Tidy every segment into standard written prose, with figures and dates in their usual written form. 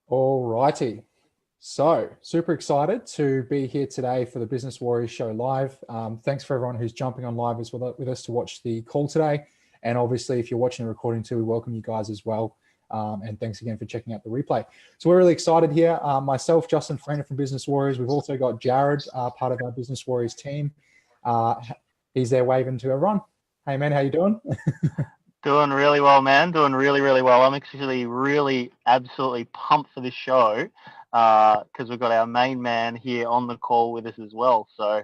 All righty. So, super excited to be here today for the Business Warriors Show live. Thanks for everyone who's jumping on live with us to watch the call today. And obviously, if you're watching the recording too, we welcome you guys as well. And thanks again for checking out the replay. So we're really excited here. Myself, Justin Freiner from Business Warriors. We've also got Jared, part of our Business Warriors team. He's there waving to everyone. Hey, man, how you doing? Doing really well, man. Doing really, really well. I'm actually really absolutely pumped for this show because we've got our main man here on the call with us as well. So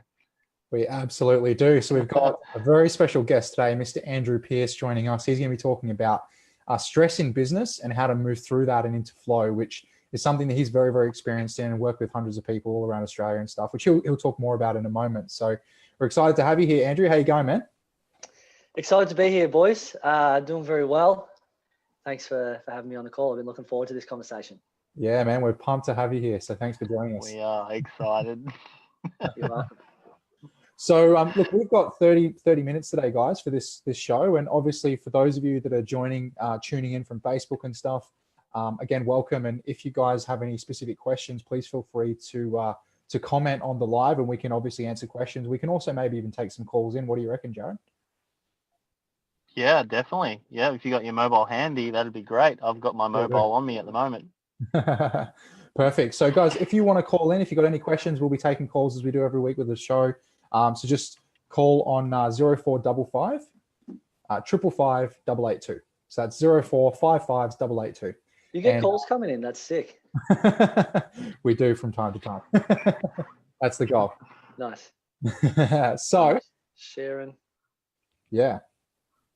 we absolutely do. So we've got a very special guest today, Mr. Andrew Pearce, joining us. He's going to be talking about stress in business and how to move through that and into flow, which is something that he's very, very experienced in and worked with hundreds of people all around Australia and stuff, which he'll talk more about in a moment. So we're excited to have you here, Andrew. How you going, man? Excited to be here, boys. Doing very well. Thanks for having me on the call. I've been looking forward to this conversation. Yeah, man, we're pumped to have you here. So thanks for joining us. We are excited. You're welcome. So look, we've got 30 minutes today, guys, for this show. And obviously for those of you that are tuning in from Facebook and stuff, again, welcome. And if you guys have any specific questions, please feel free to comment on the live and we can obviously answer questions. We can also maybe even take some calls in. What do you reckon, Jared? Yeah, definitely. Yeah, if you got your mobile handy, that'd be great. I've got my mobile on me at the moment. Perfect. So guys, if you want to call in, if you've got any questions, we'll be taking calls as we do every week with the show. So just call on 0455 555 882. So that's 0455 882. You get calls coming in. That's sick. We do from time to time. That's the goal. Nice. So sharing.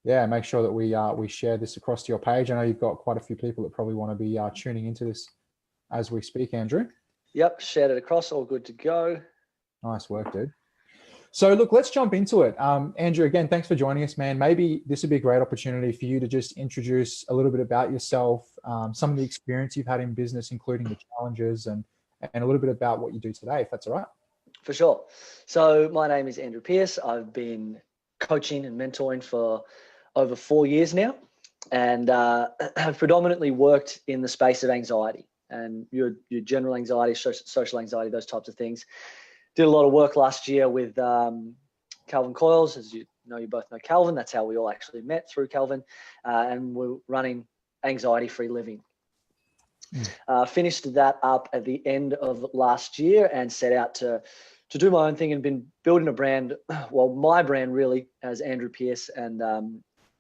Yeah, make sure that we share this across to your page. I know you've got quite a few people that probably want to be tuning into this as we speak, Andrew. Yep, shared it across, all good to go. Nice work, dude. So look, let's jump into it. Andrew, again, thanks for joining us, man. Maybe this would be a great opportunity for you to just introduce a little bit about yourself, some of the experience you've had in business, including the challenges, and a little bit about what you do today, if that's all right. For sure. So my name is Andrew Pearce. I've been coaching and mentoring for over 4 years now, and have predominantly worked in the space of anxiety and your general anxiety, social anxiety, those types of things. Did a lot of work last year with Calvin Coyles. As you both know Calvin. That's how we all actually met, through Calvin, and we're running anxiety-free living. Finished that up at the end of last year and set out to do my own thing, and been building a brand, well, my brand really, as Andrew Pearce, and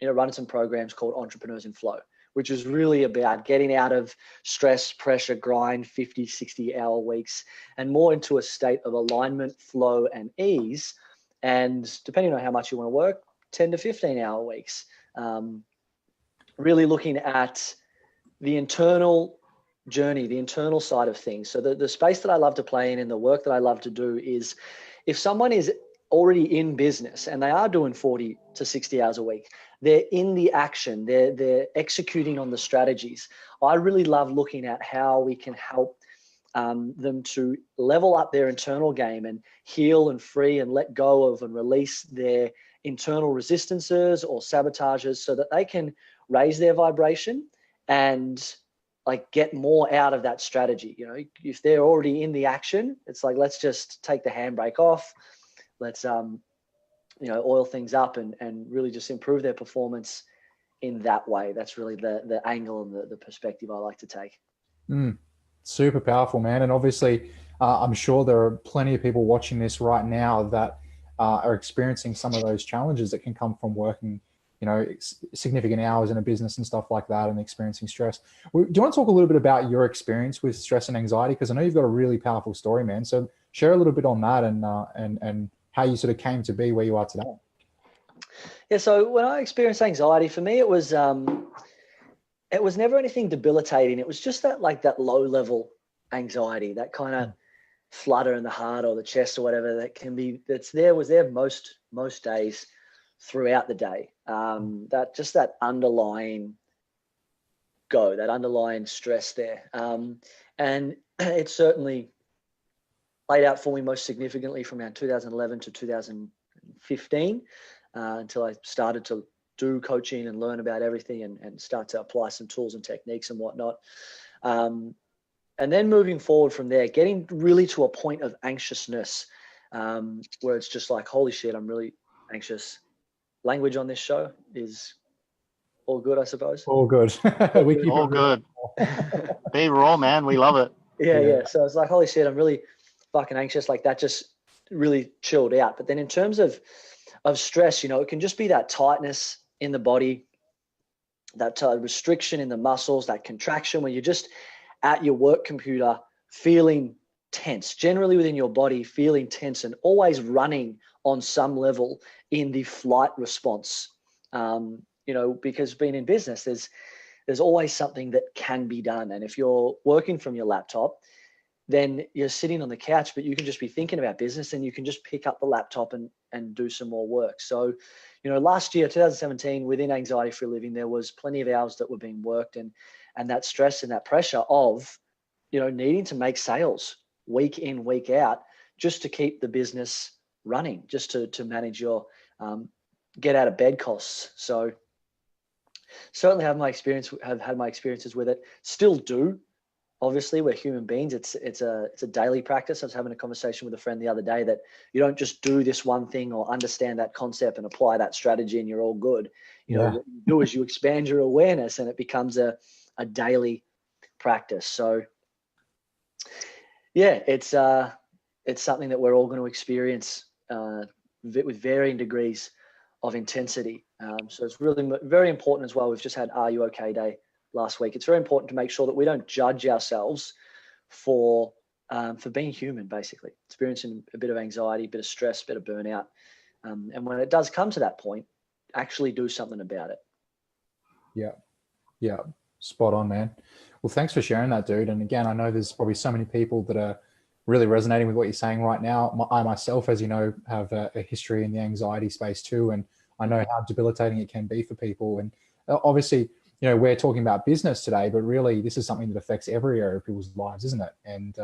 running some programs called Entrepreneurs in Flow, which is really about getting out of stress, pressure, grind, 50, 60-hour weeks, and more into a state of alignment, flow, and ease. And depending on how much you want to work, 10 to 15-hour weeks. Really looking at the internal journey, the internal side of things. So the space that I love to play in and the work that I love to do is, if someone is already in business and they are doing 40 to 60 hours a week, they're in the action, they're executing on the strategies. I really love looking at how we can help them to level up their internal game and heal and free and let go of and release their internal resistances or sabotages, so that they can raise their vibration and get more out of that strategy. If they're already in the action, it's like, let's just take the handbrake off. Let's oil things up and really just improve their performance in that way. That's really the angle and the perspective I like to take. Super powerful, man. And obviously, I'm sure there are plenty of people watching this right now that are experiencing some of those challenges that can come from working, significant hours in a business and stuff like that, and experiencing stress. Do you want to talk a little bit about your experience with stress and anxiety? Because I know you've got a really powerful story, man. So share a little bit on that and how you sort of came to be where you are today. Yeah. So when I experienced anxiety, for me, it was never anything debilitating. It was just that low level anxiety, that kind of flutter in the heart or the chest or whatever was there most days throughout the day. That underlying stress there. And it certainly played out for me most significantly from around 2011 to 2015, until I started to do coaching and learn about everything and start to apply some tools and techniques and whatnot. And then moving forward from there, getting really to a point of anxiousness, where it's just like, holy shit, I'm really anxious. Language on this show is all good, I suppose. All good. We keep All it good. Be raw, man. We love it. Yeah. So it's like, holy shit, I'm really fucking anxious. Like that just really chilled out. But then in terms of stress, you know, it can just be that tightness in the body, that restriction in the muscles, that contraction when you're just at your work computer feeling tense, generally within your body, feeling tense and always running on some level in the flight response. You know, because being in business, there's always something that can be done. And if you're working from your laptop, then you're sitting on the couch, but you can just be thinking about business and you can just pick up the laptop and do some more work. So, you know, last year, 2017, within Anxiety Free Living, there was plenty of hours that were being worked and that stress and that pressure of, you know, needing to make sales week in, week out, just to keep the business running, just to manage your get out of bed costs. So certainly have had my experiences with it, still do. Obviously, we're human beings. It's a daily practice. I was having a conversation with a friend the other day that you don't just do this one thing or understand that concept and apply that strategy and you're all good. You know, what you do is you expand your awareness and it becomes a daily practice. So yeah, it's something that we're all going to experience with varying degrees of intensity. So it's really very important as well. We've just had Are You Okay Day last week. It's very important to make sure that we don't judge ourselves for being human, basically experiencing a bit of anxiety, a bit of stress, a bit of burnout. And when it does come to that point, actually do something about it. Yeah. Spot on, man. Well, thanks for sharing that, dude. And again, I know there's probably so many people that are really resonating with what you're saying right now. I myself, as you know, have a history in the anxiety space too. And I know how debilitating it can be for people. And obviously, you know, we're talking about business today, but really this is something that affects every area of people's lives, isn't it? And,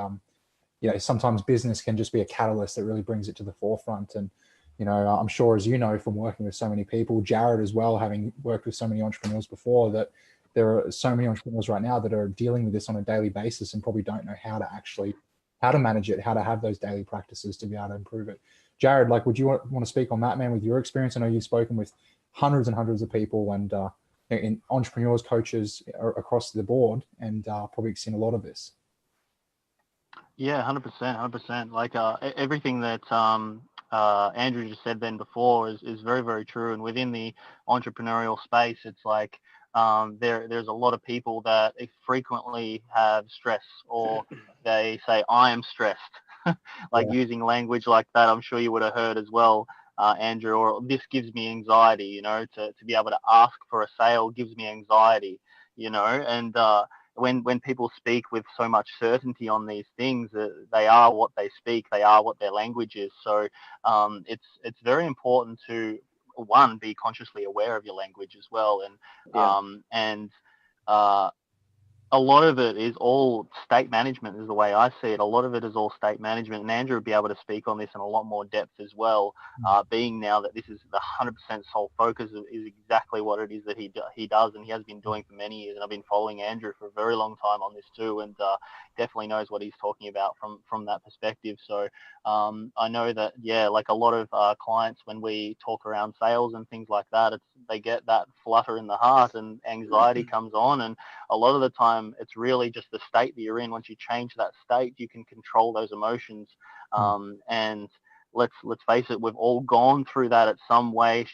you know, sometimes business can just be a catalyst that really brings it to the forefront. And, you know, I'm sure, as you know, from working with so many people, Jared as well, having worked with so many entrepreneurs before, that there are so many entrepreneurs right now that are dealing with this on a daily basis and probably don't know how to manage it, how to have those daily practices to be able to improve it. Jared, like, would you want to speak on that, man, with your experience? I know you've spoken with hundreds and hundreds of people and in entrepreneurs, coaches across the board, and probably seen a lot of this. Yeah, 100%. Like everything that Andrew just said then before is very, very true. And within the entrepreneurial space, it's like there's a lot of people that frequently have stress, or they say, I am stressed. Using language like that, I'm sure you would have heard as well, Andrew, or this gives me anxiety, you know, to be able to ask for a sale gives me anxiety, you know. And when people speak with so much certainty on these things, they are what they speak, they are what their language is. So it's very important to, one, be consciously aware of your language as well. And a lot of it is all state management, is the way I see it. A lot of it is all state management, and Andrew would be able to speak on this in a lot more depth as well, being now that this is the 100% sole focus is exactly what it is that he does, and he has been doing for many years. And I've been following Andrew for a very long time on this too, and definitely knows what he's talking about from that perspective. So I know that, yeah, like a lot of clients, when we talk around sales and things like that, they get that flutter in the heart and anxiety comes on, and a lot of the time it's really just the state that you're in. Once you change that state, you can control those emotions. And let's face it, we've all gone through that in some way,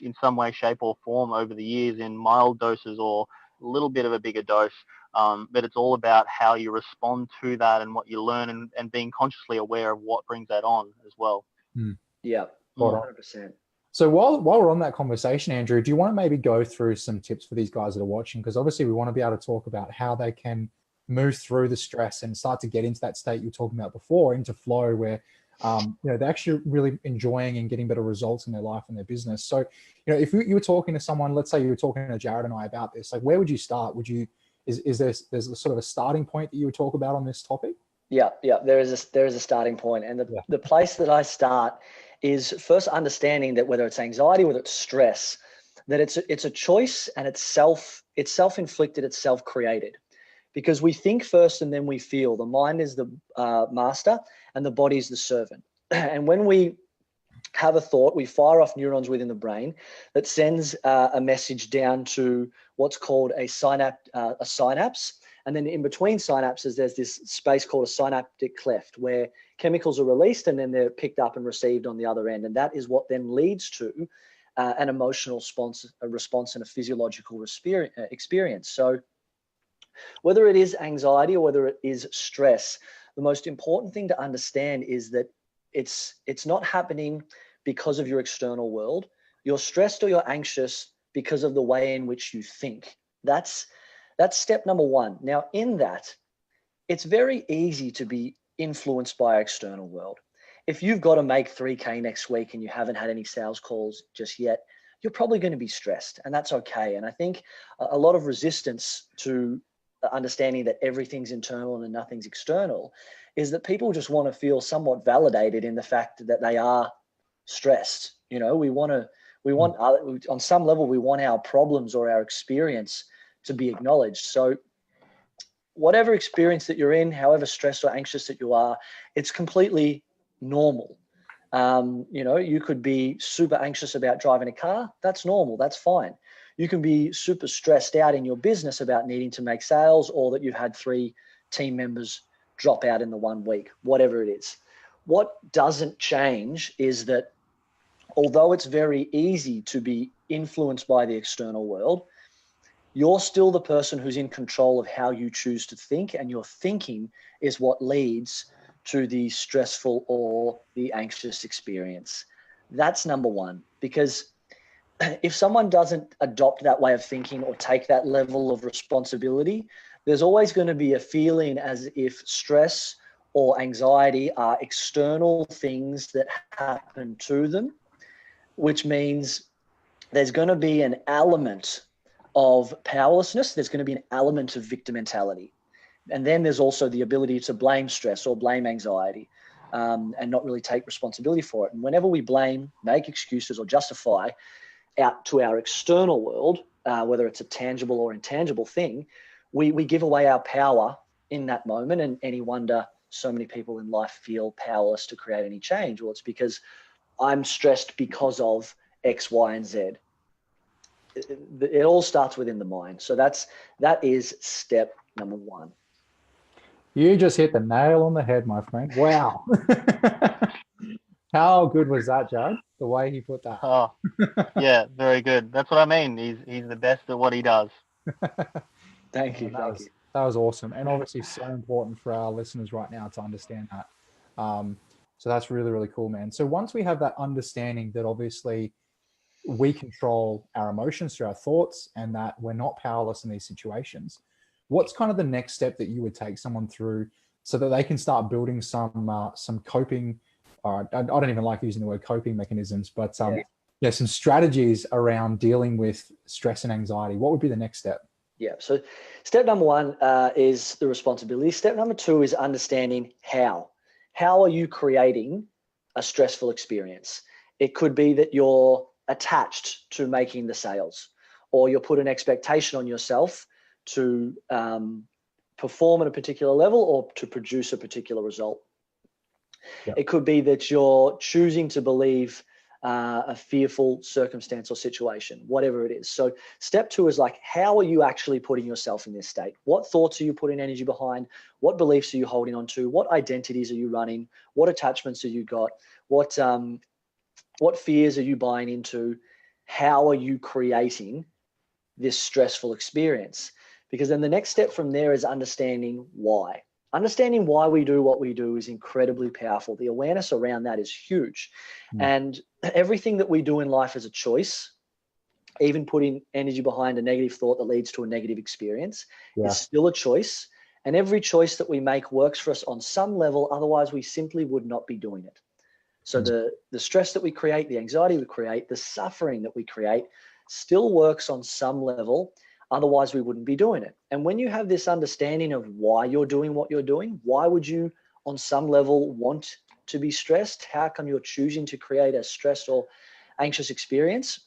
shape or form over the years, in mild doses or a little bit of a bigger dose. But it's all about how you respond to that and what you learn, and being consciously aware of what brings that on as well. Yeah, 100%. So while we're on that conversation, Andrew, do you want to maybe go through some tips for these guys that are watching? Because obviously we want to be able to talk about how they can move through the stress and start to get into that state you were talking about before, into flow, where you know, they're actually really enjoying and getting better results in their life and their business. So, you know, if you were talking to someone, let's say you were talking to Jared and I about this, like, where would you start? Is there's a sort of a starting point that you would talk about on this topic? Yeah, there is a starting point, and the place that I start is first understanding that whether it's anxiety, whether it's stress, that it's a choice, and it's self-inflicted, it's self-created. because we think first and then we feel. The mind is the master and the body is the servant. And when we have a thought, we fire off neurons within the brain that sends a message down to what's called a synapse. And then in between synapses, there's this space called a synaptic cleft where chemicals are released and then they're picked up and received on the other end. And that is what then leads to an emotional response and a physiological experience. So whether it is anxiety or whether it is stress, the most important thing to understand is that it's not happening because of your external world. You're stressed or you're anxious because of the way in which you think. That's step number one. Now, in that, it's very easy to be influenced by our external world. If you've got to make 3K next week and you haven't had any sales calls just yet, you're probably going to be stressed, and that's okay. And I think a lot of resistance to understanding that everything's internal and nothing's external is that people just want to feel somewhat validated in the fact that they are stressed. You know, we want on some level, we want our problems or our experience to be acknowledged. So whatever experience that you're in, however stressed or anxious that you are, it's completely normal. You know, you could be super anxious about driving a car. That's normal. That's fine. You can be super stressed out in your business about needing to make sales, or that you've had 3 team members drop out in the 1 week, whatever it is. What doesn't change is that although it's very easy to be influenced by the external world, you're still the person who's in control of how you choose to think, and your thinking is what leads to the stressful or the anxious experience. That's number one, because if someone doesn't adopt that way of thinking or take that level of responsibility, there's always going to be a feeling as if stress or anxiety are external things that happen to them, which means there's going to be an element of powerlessness. There's going to be an element of victim mentality. And then there's also the ability to blame stress or blame anxiety and not really take responsibility for it. And whenever we blame, make excuses, or justify out to our external world, whether it's a tangible or intangible thing, we give away our power in that moment. And any wonder so many people in life feel powerless to create any change. Well, it's because I'm stressed because of X, Y, and Z. It all starts within the mind. So that is step number one. You just hit the nail on the head, my friend. Wow. How good was that, Judd? The way he put that. Oh, yeah, very good. That's what I mean. He's the best at what he does. Thank you. That was awesome. And obviously so important for our listeners right now to understand that. So that's really, really cool, man. So once we have that understanding that obviously we control our emotions through our thoughts and that we're not powerless in these situations, what's kind of the next step that you would take someone through so that they can start building some coping, I don't even like using the word coping mechanisms, but some strategies around dealing with stress and anxiety? What would be the next step? Yeah. So step number one is the responsibility. Step number two is understanding how. How are you creating a stressful experience? It could be that you're attached to making the sales, or you'll put an expectation on yourself to perform at a particular level or to produce a particular result. Yep. It could be that you're choosing to believe a fearful circumstance or situation, whatever it is. So step two is like, how are you actually putting yourself in this state? What thoughts are you putting energy behind? What beliefs are you holding on to? What identities are you running? What attachments have you got? What fears are you buying into? How are you creating this stressful experience? Because then the next step from there is understanding why. Understanding why we do what we do is incredibly powerful. The awareness around that is huge. And everything that we do in life is a choice. Even putting energy behind a negative thought that leads to a negative experience is still a choice. And every choice that we make works for us on some level. Otherwise, we simply would not be doing it. So the stress that we create, the anxiety we create, the suffering that we create still works on some level. Otherwise, we wouldn't be doing it. And when you have this understanding of why you're doing what you're doing, why would you on some level want to be stressed? How come you're choosing to create a stressed or anxious experience?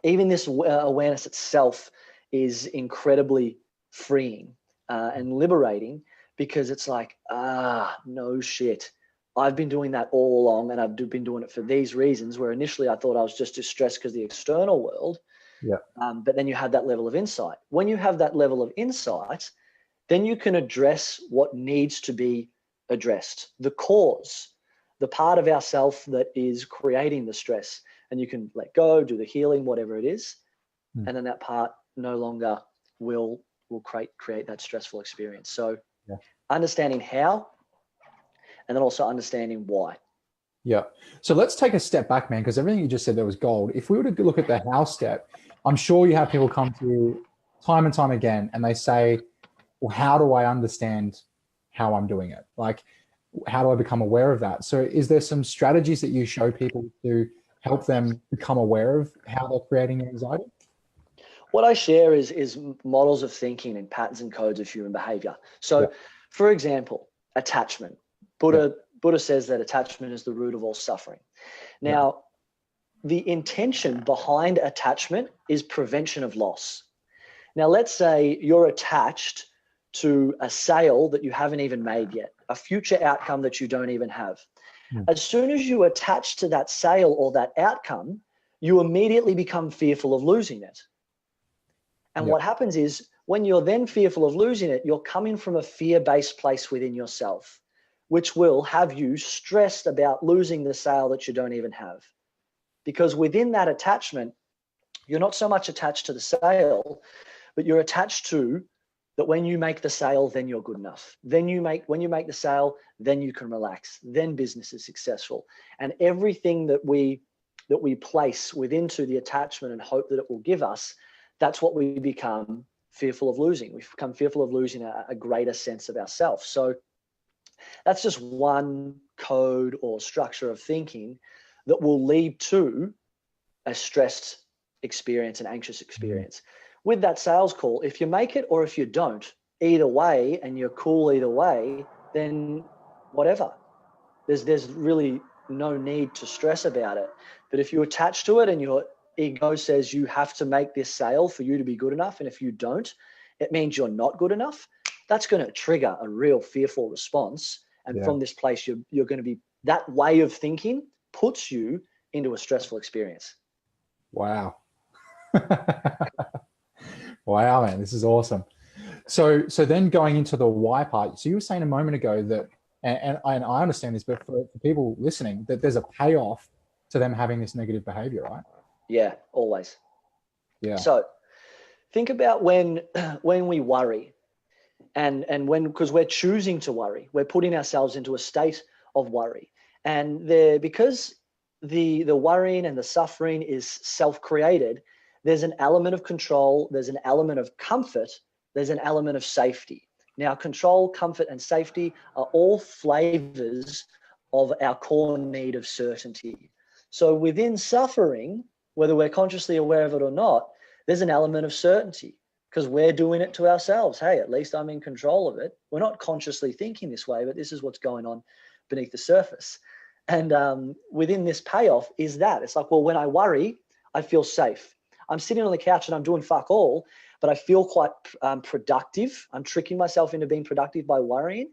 Even this awareness itself is incredibly freeing. and liberating, because it's like, no shit. I've been doing that all along, and I've been doing it for these reasons, where initially I thought I was just distressed because of the external world. Yeah. But then you have that level of insight. When you have that level of insight, then you can address what needs to be addressed, the cause, the part of ourself that is creating the stress, and you can let go, do the healing, whatever it is. And then that part no longer will create that stressful experience. So understanding how, and then also understanding why. Yeah. So let's take a step back, man, because everything you just said there was gold. If we were to look at the how step, I'm sure you have people come to you time and time again, and they say, well, how do I understand how I'm doing it? Like, how do I become aware of that? So is there some strategies that you show people to help them become aware of how they're creating anxiety? What I share is models of thinking and patterns and codes of human behavior. So, for example, attachment. Buddha says that attachment is the root of all suffering. Now, the intention behind attachment is prevention of loss. Now, let's say you're attached to a sale that you haven't even made yet, a future outcome that you don't even have. As soon as you attach to that sale or that outcome, you immediately become fearful of losing it. And what happens is, when you're then fearful of losing it, you're coming from a fear-based place within yourself, which will have you stressed about losing the sale that you don't even have. Because within that attachment, you're not so much attached to the sale, but you're attached to that when you make the sale, then you're good enough. When you make the sale, then you can relax. Then business is successful. And everything that we place within to the attachment and hope that it will give us, that's what we become fearful of losing. We become fearful of losing a greater sense of ourselves. So that's just one code or structure of thinking that will lead to a stressed experience, an anxious experience. With that sales call, if you make it or if you don't, either way, and you're cool either way, then whatever. There's really no need to stress about it. But if you attach to it and your ego says you have to make this sale for you to be good enough, and if you don't, it means you're not good enough, that's going to trigger a real fearful response. And from this place, you're going to be, that way of thinking puts you into a stressful experience. Wow. Wow, man, this is awesome. So then going into the why part, so you were saying a moment ago that, and I understand this, but for people listening, that there's a payoff to them having this negative behavior, right? Yeah, always. Yeah. So think about when we worry, and when, because we're choosing to worry, we're putting ourselves into a state of worry, and because the worrying and the suffering is self-created, there's an element of control, there's an element of comfort, there's an element of safety. Now, control, comfort, and safety are all flavors of our core need of certainty. So within suffering, whether we're consciously aware of it or not, there's an element of certainty because we're doing it to ourselves. Hey, at least I'm in control of it. We're not consciously thinking this way, but this is what's going on beneath the surface. And within this payoff is that. It's like, well, when I worry, I feel safe. I'm sitting on the couch and I'm doing fuck all, but I feel quite productive. I'm tricking myself into being productive by worrying.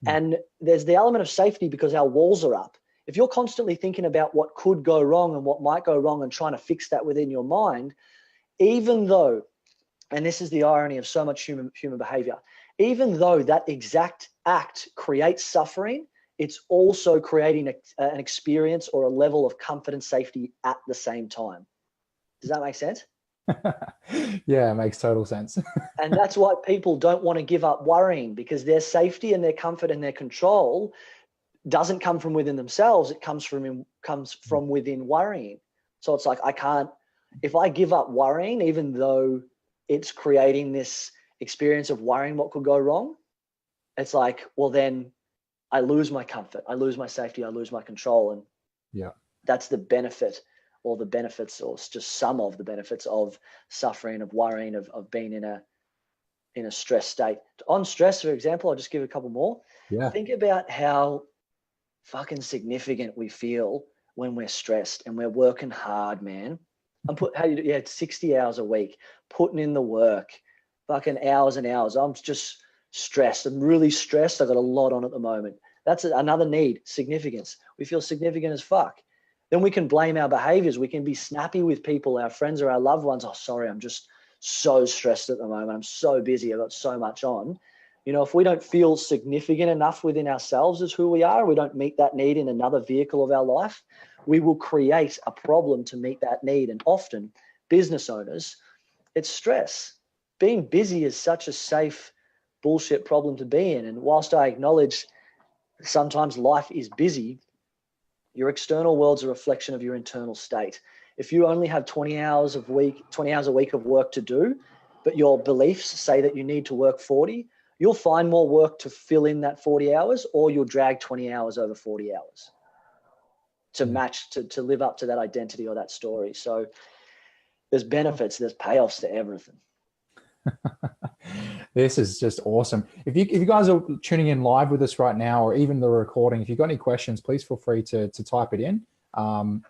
And there's the element of safety because our walls are up. If you're constantly thinking about what could go wrong and what might go wrong and trying to fix that within your mind, even though, and this is the irony of so much human behavior, even though that exact act creates suffering, it's also creating an experience or a level of comfort and safety at the same time. Does that make sense? Yeah, it makes total sense. And that's why people don't want to give up worrying, because their safety and their comfort and their control doesn't come from within themselves. It comes from within worrying. So it's like, if I give up worrying, even though it's creating this experience of worrying what could go wrong, it's like, well, then I lose my comfort, I lose my safety, I lose my control. And that's the benefit, or the benefits, or just some of the benefits of suffering, of worrying, of being in a stress state. On stress, for example, I'll just give a couple more. Think about how fucking significant we feel when we're stressed and we're working hard, man. It's 60 hours a week, putting in the work, fucking hours and hours. I'm just Stressed. I'm really stressed. I've got a lot on at the moment. That's another need, significance. We feel significant as fuck. Then we can blame our behaviors. We can be snappy with people, our friends or our loved ones. Oh, sorry, I'm just so stressed at the moment. I'm so busy. I've got so much on. You know, if we don't feel significant enough within ourselves as who we are, we don't meet that need in another vehicle of our life, we will create a problem to meet that need. And often business owners, it's stress. Being busy is such a safe bullshit problem to be in. And whilst I acknowledge sometimes life is busy, your external world's a reflection of your internal state. If you only have 20 hours a week of work to do, but your beliefs say that you need to work 40, you'll find more work to fill in that 40 hours, or you'll drag 20 hours over 40 hours to match, to live up to that identity or that story. So there's benefits, there's payoffs to everything. This is just awesome. If you guys are tuning in live with us right now, or even the recording, if you've got any questions, please feel free to type it in.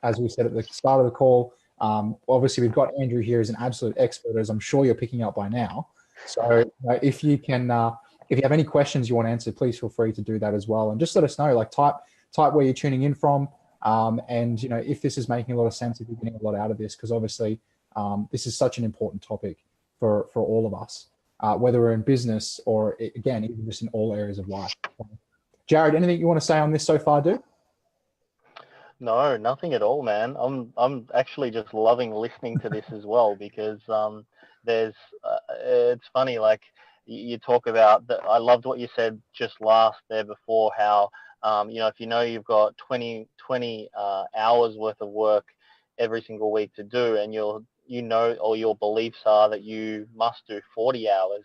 As we said at the start of the call, obviously we've got Andrew here as an absolute expert, as I'm sure you're picking up by now. So if you have any questions you want to answer, please feel free to do that as well. And just let us know, like type where you're tuning in from. And, you know, if this is making a lot of sense, if you're getting a lot out of this, because obviously this is such an important topic for all of us, whether we're in business or, again, even just in all areas of life. Jared, anything you want to say on this so far, dude? No, nothing at all, man. I'm actually just loving listening to this as well, because it's funny, like you talk about that. I loved what you said just last there before, how if you've got 20 hours worth of work every single week to do, and or your beliefs are that you must do 40 hours,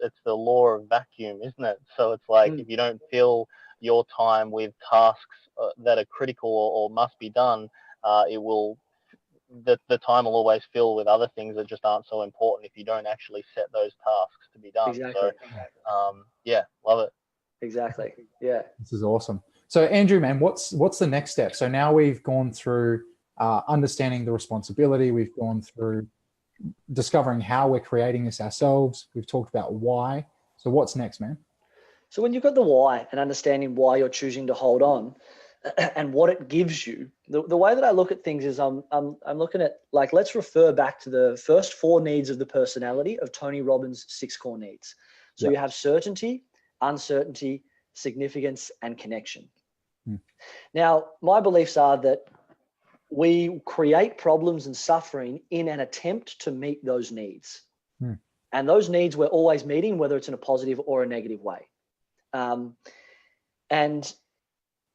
it's the law of vacuum, isn't it? So it's like, if you don't fill your time with tasks that are critical or must be done, the time will always fill with other things that just aren't so important if you don't actually set those tasks to be done. Exactly. So yeah, love it. Exactly. Yeah. This is awesome. So Andrew, man, what's the next step? So now we've gone through understanding the responsibility. We've gone through discovering how we're creating this ourselves. We've talked about why. So what's next, man? So when you've got the why and understanding why you're choosing to hold on and what it gives you, the way that I look at things is I'm looking at, like, let's refer back to the first 4 needs of the personality of Tony Robbins' 6 core needs. So you have certainty, uncertainty, significance, and connection. Now, my beliefs are that we create problems and suffering in an attempt to meet those needs. And those needs we're always meeting, whether it's in a positive or a negative way. And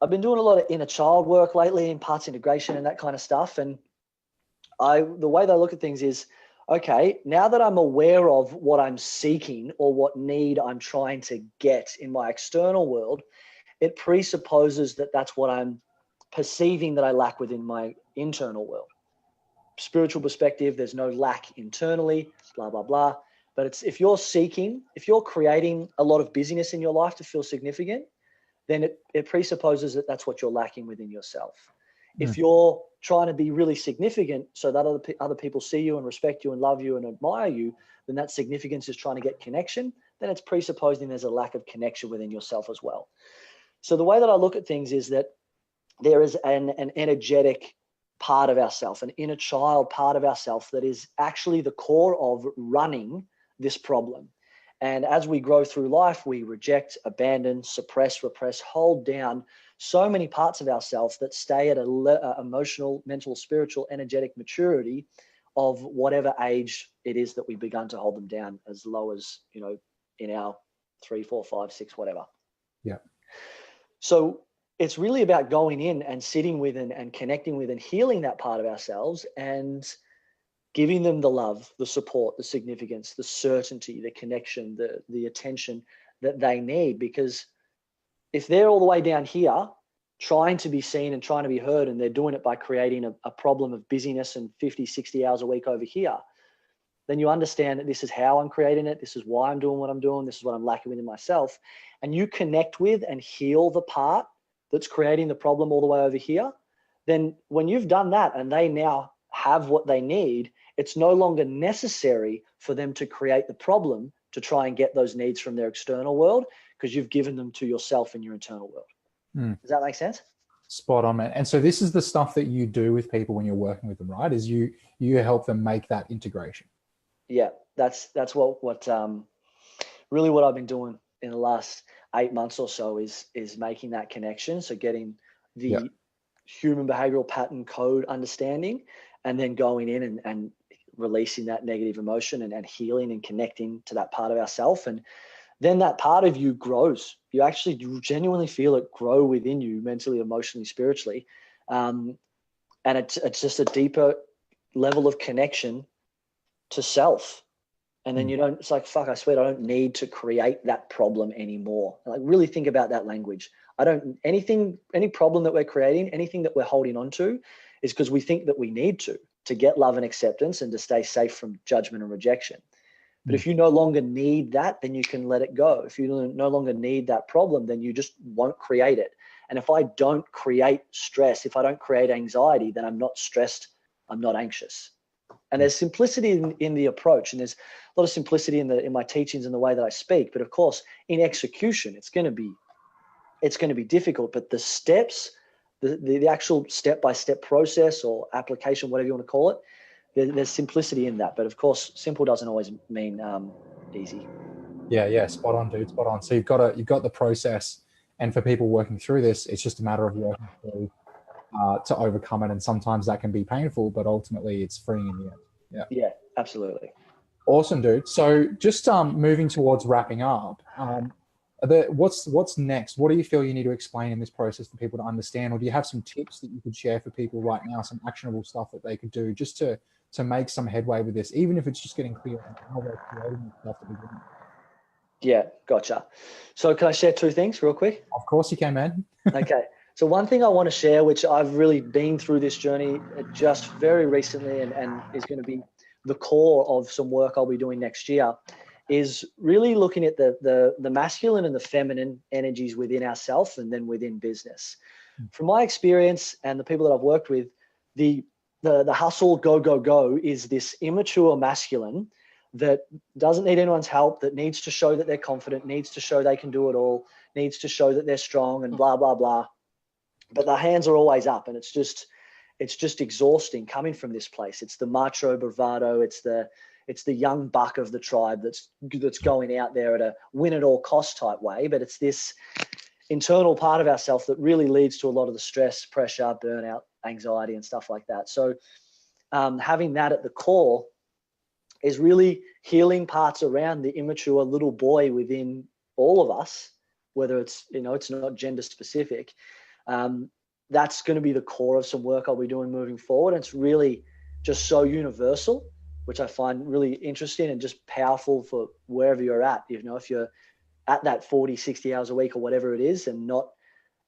I've been doing a lot of inner child work lately, in parts integration and that kind of stuff. And the way that I look at things is, okay, now that I'm aware of what I'm seeking or what need I'm trying to get in my external world, it presupposes that that's what I'm perceiving that I lack within my internal world. Spiritual perspective, there's no lack internally, blah, blah, blah. But it's, if you're creating a lot of busyness in your life to feel significant, then it presupposes that that's what you're lacking within yourself. If you're trying to be really significant so that other people see you and respect you and love you and admire you, then that significance is trying to get connection, then it's presupposing there's a lack of connection within yourself as well. So the way that I look at things is that there is an energetic part of ourself, an inner child part of ourself that is actually the core of running this problem. And as we grow through life, we reject, abandon, suppress, repress, hold down so many parts of ourselves that stay at a emotional, mental, spiritual, energetic maturity of whatever age it is that we've begun to hold them down, as low as, in our 3, 4, 5, 6, whatever. Yeah. So it's really about going in and sitting with and connecting with and healing that part of ourselves and giving them the love, the support, the significance, the certainty, the connection, the attention that they need. Because if they're all the way down here trying to be seen and trying to be heard, and they're doing it by creating a problem of busyness and 50, 60 hours a week over here, then you understand that this is how I'm creating it. This is why I'm doing what I'm doing. This is what I'm lacking within myself. And you connect with and heal the part that's creating the problem all the way over here. Then when you've done that and they now have what they need, it's no longer necessary for them to create the problem to try and get those needs from their external world because you've given them to yourself in your internal world. Does that make sense? Spot on, man. And so this is the stuff that you do with people when you're working with them, right? Is you help them make that integration. Yeah, that's what really what I've been doing in the last 8 months or so is making that connection. So getting the human behavioral pattern code understanding, and then going in and releasing that negative emotion and healing and connecting to that part of ourself. And then that part of you grows. You genuinely feel it grow within you mentally, emotionally, spiritually. And it's just a deeper level of connection to self. And then it's like, fuck, I swear I don't need to create that problem anymore. Like, really think about that language. Any problem that we're creating, anything that we're holding on to is because we think that we need to get love and acceptance and to stay safe from judgment and rejection. But if you no longer need that, then you can let it go. If you no longer need that problem, then you just won't create it. And if I don't create stress, if I don't create anxiety, then I'm not stressed, I'm not anxious. And there's simplicity in the approach, and there's a lot of simplicity in my teachings and the way that I speak. But of course, in execution, it's going to be difficult. But the steps, the actual step-by-step process or application, whatever you want to call it, there's simplicity in that. But of course, simple doesn't always mean easy. Yeah, spot on, dude, spot on. So you've got the process, and for people working through this, it's just a matter of working through to overcome it. And sometimes that can be painful, but ultimately it's freeing in the end. Yeah, absolutely. Awesome, dude. So just moving towards wrapping up, what's next? What do you feel you need to explain in this process for people to understand? Or do you have some tips that you could share for people right now, some actionable stuff that they could do just to make some headway with this, even if it's just getting clear on how they're creating the stuff that they're doing? Yeah, gotcha. So can I share two things real quick? Of course you can, man. Okay. So one thing I want to share, which I've really been through this journey just very recently and is going to be the core of some work I'll be doing next year, is really looking at the masculine and the feminine energies within ourselves and then within business. From my experience and the people that I've worked with, the hustle, go is this immature masculine that doesn't need anyone's help, that needs to show that they're confident, needs to show they can do it all, needs to show that they're strong and blah, blah, blah. But the hands are always up, and it's just exhausting coming from this place. It's the macho bravado. It's the young buck of the tribe that's going out there at a win at all cost type way. But it's this internal part of ourselves that really leads to a lot of the stress, pressure, burnout, anxiety, and stuff like that. So having that at the core is really healing parts around the immature little boy within all of us, whether it's not gender specific. That's going to be the core of some work I'll be doing moving forward. And it's really just so universal, which I find really interesting and just powerful for wherever you're at. If you're at that 40, 60 hours a week or whatever it is, and not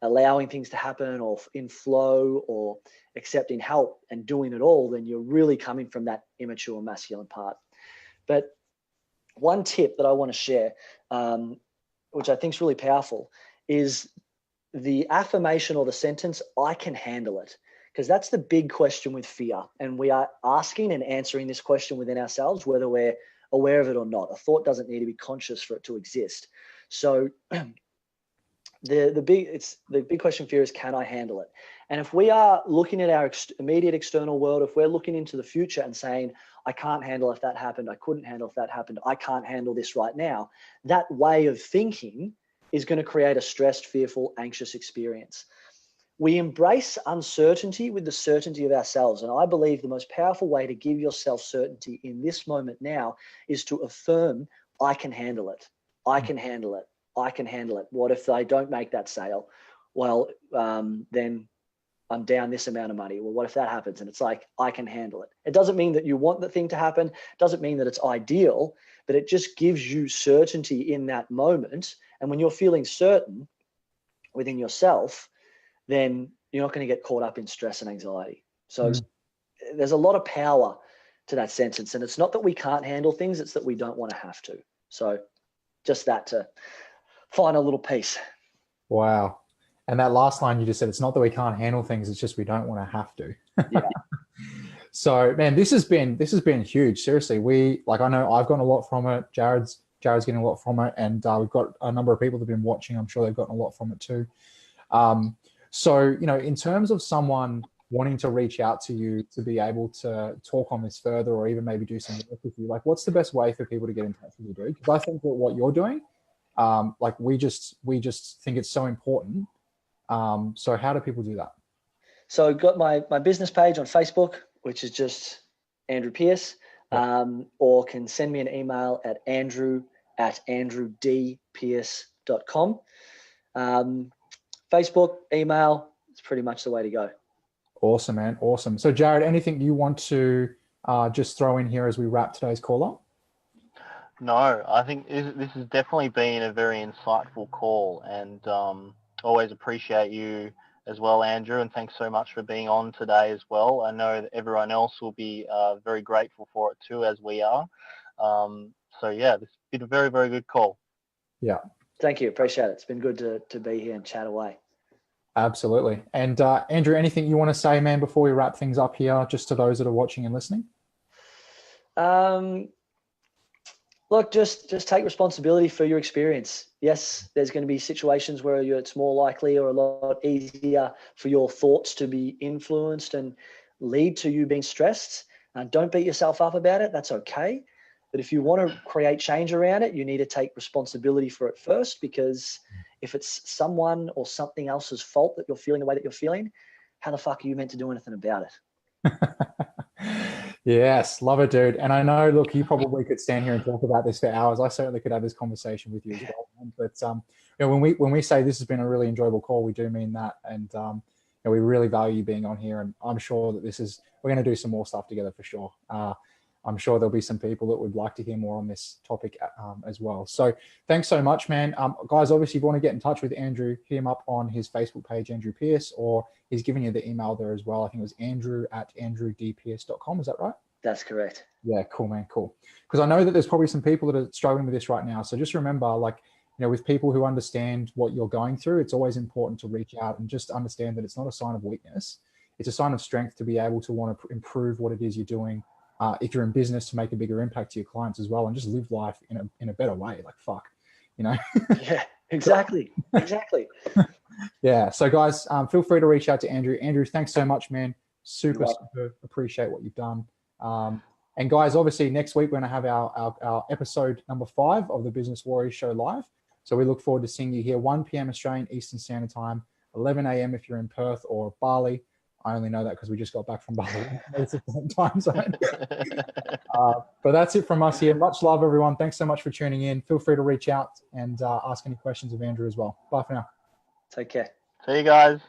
allowing things to happen or in flow or accepting help and doing it all, then you're really coming from that immature masculine part. But one tip that I want to share, which I think is really powerful, is the affirmation or the sentence, I can handle it. Because that's the big question with fear. And we are asking and answering this question within ourselves, whether we're aware of it or not. A thought doesn't need to be conscious for it to exist. So the big question fear is, can I handle it? And if we are looking at our immediate external world, if we're looking into the future and saying, I can't handle if that happened, I couldn't handle if that happened, I can't handle this right now, that way of thinking is going to create a stressed, fearful, anxious experience. We embrace uncertainty with the certainty of ourselves. And I believe the most powerful way to give yourself certainty in this moment now is to affirm, I can handle it. I can handle it. I can handle it. What if I don't make that sale? Well, then I'm down this amount of money. Well, what if that happens? And it's like, I can handle it. It doesn't mean that you want the thing to happen. It doesn't mean that it's ideal, but it just gives you certainty in that moment. And when you're feeling certain within yourself, then you're not going to get caught up in stress and anxiety. So there's a lot of power to that sentence. And it's not that we can't handle things, it's that we don't want to have to. So just that to find a little peace. Wow. And that last line you just said, it's not that we can't handle things, it's just we don't want to have to. Yeah. So man, this has been huge. Seriously. I know I've gotten a lot from it. Jared's Jared's getting a lot from it, and we've got a number of people that have been watching. I'm sure they've gotten a lot from it too. So, in terms of someone wanting to reach out to you to be able to talk on this further, or even maybe do some work with you, like what's the best way for people to get in touch with you, dude? Because I think that what you're doing, like we just think it's so important. So how do people do that? So I've got my business page on Facebook, which is just Andrew Pierce, or can send me an email at andrew@andrewdpierce.com. Facebook, email, it's pretty much the way to go. Awesome, man. Awesome. So Jared, anything you want to just throw in here as we wrap today's call up? No, I think this has definitely been a very insightful call, and always appreciate you as well, Andrew, and thanks so much for being on today as well. I know that everyone else will be very grateful for it too, as we are. So yeah, this has been a very, very good call. Yeah. Thank you. Appreciate it. It's been good to be here and chat away. Absolutely. And Andrew, anything you want to say, man, before we wrap things up here, just to those that are watching and listening? Look, just take responsibility for your experience. Yes, there's going to be situations where it's more likely or a lot easier for your thoughts to be influenced and lead to you being stressed. Don't beat yourself up about it. That's okay. But if you want to create change around it, you need to take responsibility for it first, because if it's someone or something else's fault that you're feeling the way that you're feeling, how the fuck are you meant to do anything about it? Yes, love it, dude. And I know, look, you probably could stand here and talk about this for hours. I certainly could have this conversation with you as well. But when we say this has been a really enjoyable call, we do mean that. And we really value you being on here. And I'm sure that we're going to do some more stuff together for sure. I'm sure there'll be some people that would like to hear more on this topic as well. So thanks so much, man. Guys, obviously, if you want to get in touch with Andrew, hit him up on his Facebook page, Andrew Pierce, or he's given you the email there as well. I think it was andrew@andrewdpierce.com. Is that right? That's correct. Yeah, cool, man. Cool. Because I know that there's probably some people that are struggling with this right now. So just remember, with people who understand what you're going through, it's always important to reach out and just understand that it's not a sign of weakness. It's a sign of strength to be able to want to improve what it is you're doing. If you're in business, to make a bigger impact to your clients as well, and just live life in a better way. Like, fuck, Yeah, exactly. Exactly. Yeah. So guys, feel free to reach out to Andrew. Andrew, thanks so much, man. Super appreciate what you've done. And guys, obviously next week we're going to have our episode number 5 of the Business Warriors Show live. So we look forward to seeing you here 1 p.m. Australian Eastern Standard Time, 11 a.m. if you're in Perth or Bali. I only know that because we just got back from Bali. It's a different time zone. But that's it from us here. Much love, everyone. Thanks so much for tuning in. Feel free to reach out and ask any questions of Andrew as well. Bye for now. Take care. See you guys.